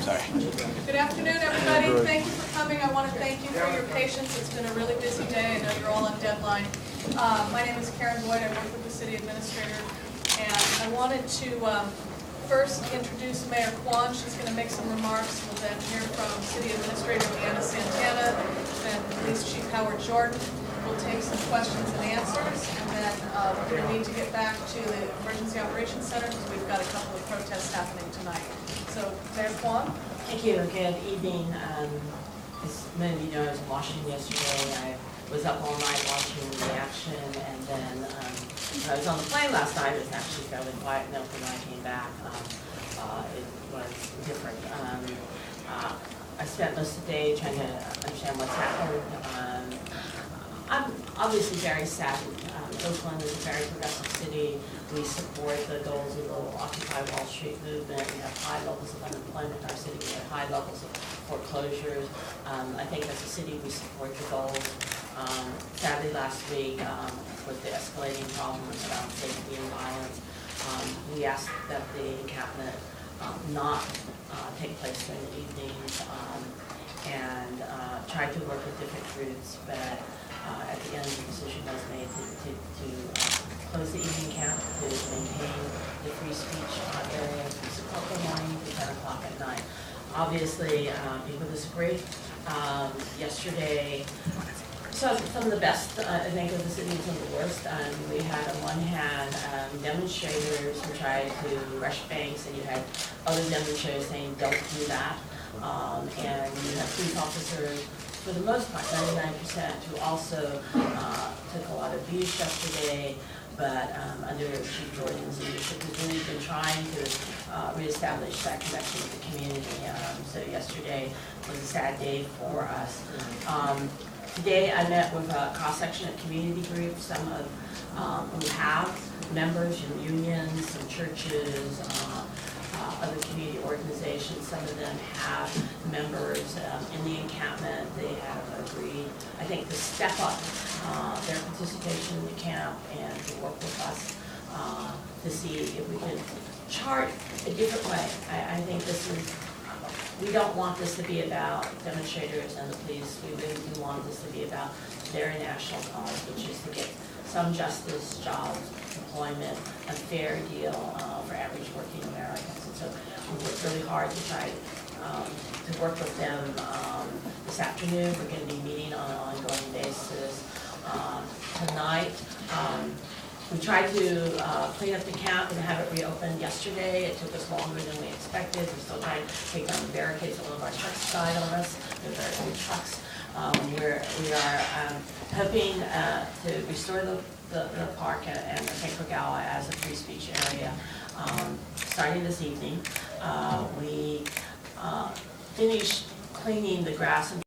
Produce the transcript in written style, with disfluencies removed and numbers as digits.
Sorry. Good afternoon, everybody. Thank you for coming. I want to thank you for your patience. It's been a really busy day. I know you're all on deadline. My name is Karen Boyd. I work with the city administrator, and I wanted to first introduce Mayor Quan. She's going to make some remarks. We'll then hear from City Administrator Leanna Santana and Police Chief Howard Jordan. We'll take some questions and answers, and then we're going to need to get back to the Emergency Operations Center because we've got a couple of protests happening tonight. So, Mayor Quan? Thank you. Good evening. As many of you know, I was in Washington yesterday. I was up all night watching the action, and then when I was on the plane last night, it was actually fairly quiet and open when I came back. It was different. I spent most of the day trying to understand what's happened. I'm obviously very saddened. Oakland is a very progressive city. We support the goals of the Occupy Wall Street movement. We have high levels of unemployment in our city. We have high levels of foreclosures. I think as a city we support the goals. Sadly last week, with the escalating problems around safety and violence, we asked that the encampment not take place during the evenings and tried to work with different groups, but at the end, the decision was made to close the evening camp, to maintain the free speech area from 6 o'clock in the morning to 10 o'clock at night. Obviously, people disagree. Yesterday, so some of the best, I think, of the city and some of the worst. We had, on one hand, demonstrators who tried to rush banks, and you had other demonstrators saying, don't do that. And you have police officers, for the most part, 99%, who also took a lot of abuse yesterday, but under Chief Jordan's leadership, has really been trying to reestablish that connection with the community. So yesterday was a sad day for us. Today I met with a cross-section of community groups, some of who have members in unions, some churches, other community organizations. Some of them have members in the encampment. They have agreed, I think, to step up their participation in the camp and to work with us to see if we can chart a different way. I think this is, we don't want this to be about demonstrators and the police. We really do want this to be about very national cause, which is to get some justice, jobs, employment, a fair deal for average working Americans. And so we worked really hard to try to work with them this afternoon. We're going to be meeting on an ongoing basis. Tonight, we tried to clean up the camp and have it reopened yesterday. It took us longer than we expected. We're still trying to take down the barricades. All of our trucks died on us. They're very old trucks. We are hoping to restore the park and the St. Gala as a free speech area starting this evening. We finished cleaning the grass and